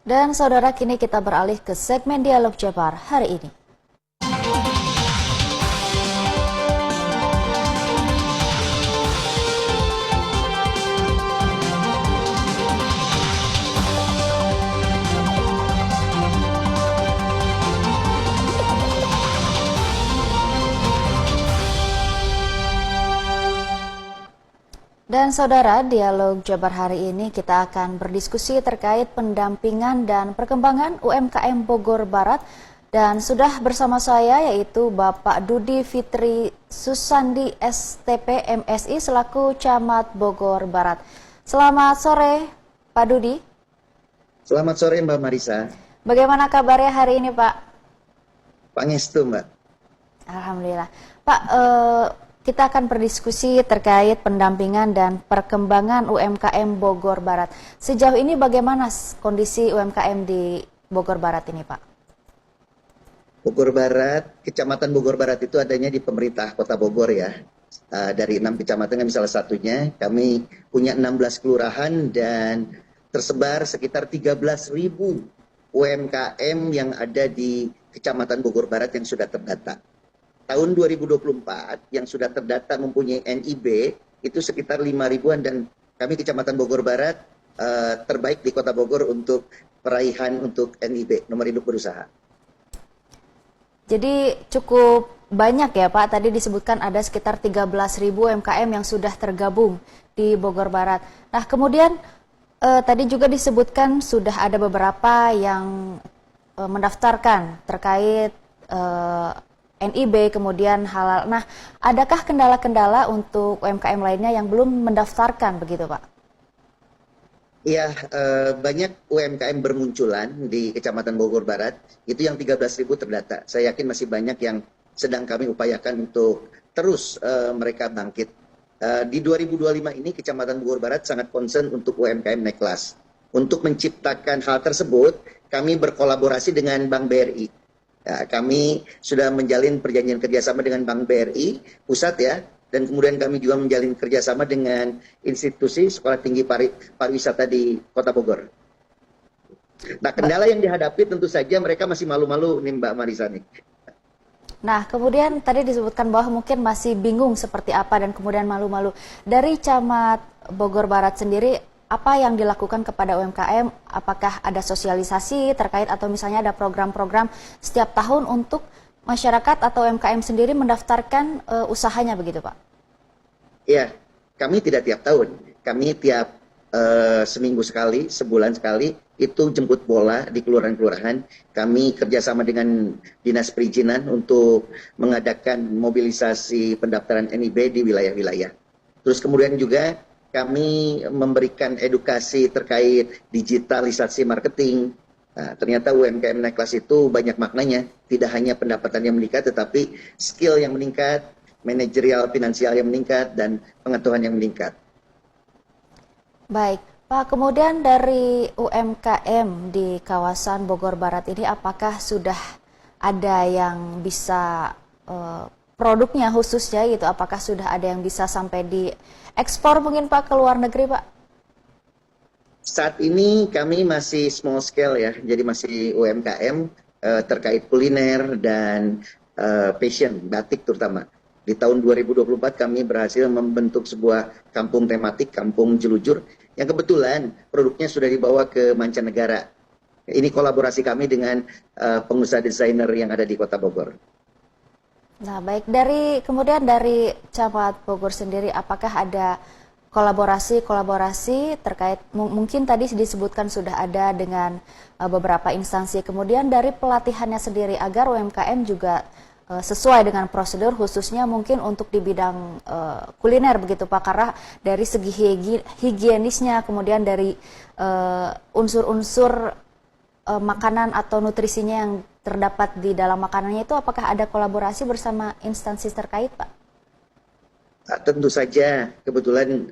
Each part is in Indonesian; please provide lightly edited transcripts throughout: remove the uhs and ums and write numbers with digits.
Dan saudara, kini kita beralih ke segmen Dialog Jabar hari ini. Dan saudara, Dialog Jabar hari ini kita akan berdiskusi terkait pendampingan dan perkembangan UMKM Bogor Barat. Dan sudah bersama saya yaitu Bapak Dudi Fitri Susandi STP MSI selaku Camat Bogor Barat. Selamat sore Pak Dudi. Selamat sore Mbak Marisa. Bagaimana kabarnya hari ini Pak? Pangestu Mbak. Alhamdulillah. Pak, kita akan berdiskusi terkait pendampingan dan perkembangan UMKM Bogor Barat. Sejauh ini bagaimana kondisi UMKM di Bogor Barat ini, Pak? Bogor Barat, Kecamatan Bogor Barat itu adanya di pemerintah Kota Bogor ya. Dari 6 kecamatan kami salah satunya. Kami punya 16 kelurahan dan tersebar sekitar 13.000 UMKM yang ada di Kecamatan Bogor Barat yang sudah terdata. Tahun 2024 yang sudah terdata mempunyai NIB itu sekitar 5.000-an dan kami Kecamatan Bogor Barat terbaik di Kota Bogor untuk peraihan untuk NIB, nomor induk berusaha. Jadi cukup banyak ya Pak, tadi disebutkan ada sekitar 13.000 UMKM yang sudah tergabung di Bogor Barat. Nah kemudian tadi juga disebutkan sudah ada beberapa yang mendaftarkan terkait NIB, kemudian halal. Nah, adakah kendala-kendala untuk UMKM lainnya yang belum mendaftarkan begitu, Pak? Iya, banyak UMKM bermunculan di Kecamatan Bogor Barat, itu yang 13.000 terdata. Saya yakin masih banyak yang sedang kami upayakan untuk terus mereka bangkit. Di 2025 ini Kecamatan Bogor Barat sangat concern untuk UMKM naik kelas. Untuk menciptakan hal tersebut, kami berkolaborasi dengan Bank BRI. Ya, kami sudah menjalin perjanjian kerjasama dengan Bank BRI pusat ya, dan kemudian kami juga menjalin kerjasama dengan institusi Sekolah Tinggi Pariwisata di Kota Bogor. Nah, kendala yang dihadapi tentu saja mereka masih malu-malu nih Mbak Marisa nih. Nah, kemudian tadi disebutkan bahwa mungkin masih bingung seperti apa dan kemudian malu-malu. Dari Camat Bogor Barat sendiri, apa yang dilakukan kepada UMKM? Apakah ada sosialisasi terkait atau misalnya ada program-program setiap tahun untuk masyarakat atau UMKM sendiri mendaftarkan usahanya begitu Pak? Iya, kami tidak tiap tahun. Kami tiap seminggu sekali, sebulan sekali, itu jemput bola di kelurahan-kelurahan. Kami kerjasama dengan Dinas Perizinan untuk mengadakan mobilisasi pendaftaran NIB di wilayah-wilayah. Terus kemudian juga kami memberikan edukasi terkait digitalisasi marketing. Nah, ternyata UMKM naik kelas itu banyak maknanya. Tidak hanya pendapatan yang meningkat, tetapi skill yang meningkat, manajerial finansial yang meningkat, dan pengetahuan yang meningkat. Baik, Pak. Kemudian dari UMKM di kawasan Bogor Barat ini, apakah sudah ada yang bisa produknya khususnya gitu? Apakah sudah ada yang bisa sampai di ekspor mungkin Pak ke luar negeri Pak? Saat ini kami masih small scale ya, jadi masih UMKM terkait kuliner dan fashion, batik terutama. Di tahun 2024 kami berhasil membentuk sebuah kampung tematik, Kampung Jelujur, yang kebetulan produknya sudah dibawa ke mancanegara. Ini kolaborasi kami dengan pengusaha desainer yang ada di Kota Bogor. Nah, baik, kemudian dari Camat Bogor sendiri, apakah ada kolaborasi terkait mungkin tadi disebutkan sudah ada dengan beberapa instansi, kemudian dari pelatihannya sendiri agar UMKM juga sesuai dengan prosedur khususnya mungkin untuk di bidang kuliner begitu Pak, karena dari segi higienisnya, kemudian dari unsur-unsur makanan atau nutrisinya yang terdapat di dalam makanannya itu, apakah ada kolaborasi bersama instansi terkait Pak? Tentu saja, kebetulan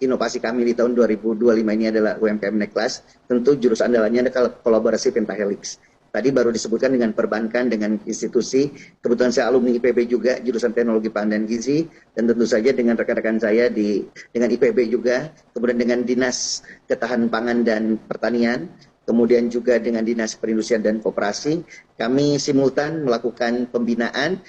inovasi kami di tahun 2025 ini adalah UMKM naik kelas. Tentu jurus andalannya adalah kolaborasi Pentahelix. Tadi baru disebutkan dengan perbankan, dengan institusi. Kebetulan saya alumni IPB juga, jurusan teknologi pangan dan gizi. Dan tentu saja dengan rekan-rekan saya dengan IPB juga. Kemudian dengan Dinas Ketahanan Pangan dan Pertanian. kemudian juga dengan Dinas Perindustrian dan Koperasi, kami simultan melakukan pembinaan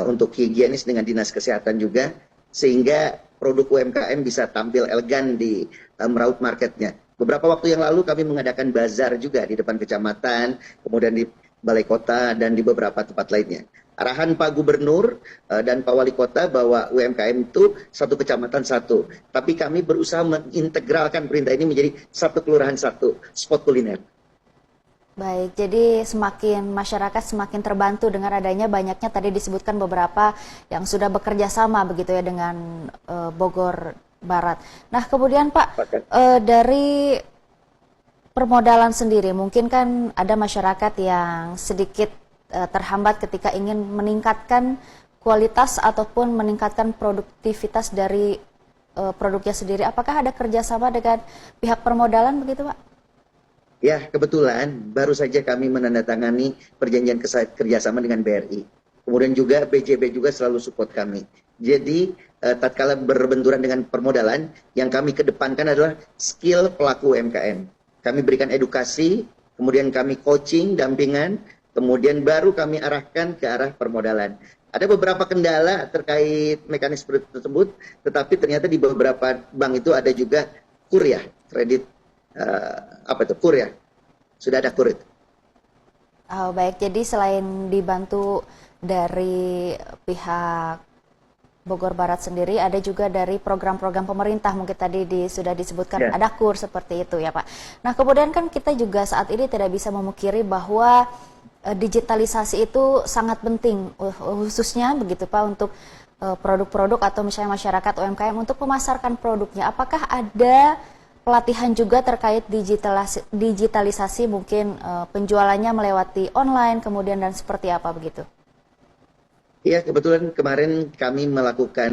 untuk higienis dengan Dinas Kesehatan juga, sehingga produk UMKM bisa tampil elegan di meraup marketnya. Beberapa waktu yang lalu kami mengadakan bazar juga di depan kecamatan, kemudian di balai kota dan di beberapa tempat lainnya. Arahan Pak Gubernur dan Pak Wali Kota bahwa UMKM itu satu kecamatan satu. Tapi kami berusaha mengintegralkan perintah ini menjadi satu kelurahan satu spot kuliner. Baik, jadi masyarakat semakin terbantu dengan adanya banyaknya tadi disebutkan beberapa yang sudah bekerja sama begitu ya dengan Bogor Barat. Nah, kemudian Pak, dari permodalan sendiri, mungkin kan ada masyarakat yang sedikit terhambat ketika ingin meningkatkan kualitas ataupun meningkatkan produktivitas dari produknya sendiri. Apakah ada kerjasama dengan pihak permodalan begitu Pak? Ya, kebetulan baru saja kami menandatangani perjanjian kerjasama dengan BRI. Kemudian juga BJB juga selalu support kami. Jadi, tatkala berbenturan dengan permodalan, yang kami kedepankan adalah skill pelaku UMKM. Kami berikan edukasi, kemudian kami coaching, dampingan, kemudian baru kami arahkan ke arah permodalan. Ada beberapa kendala terkait mekanisme tersebut, tetapi ternyata di beberapa bank itu ada juga KUR ya, kredit KUR ya, sudah ada KUR itu. Oh, baik, jadi selain dibantu dari pihak Bogor Barat sendiri, ada juga dari program-program pemerintah, mungkin tadi sudah disebutkan ada KUR seperti itu ya Pak. Nah, kemudian kan kita juga saat ini tidak bisa memungkiri bahwa digitalisasi itu sangat penting, khususnya begitu Pak untuk produk-produk atau misalnya masyarakat UMKM untuk memasarkan produknya. Apakah ada pelatihan juga terkait digitalisasi mungkin penjualannya melewati online kemudian dan seperti apa begitu? Iya, kebetulan kemarin kami melakukan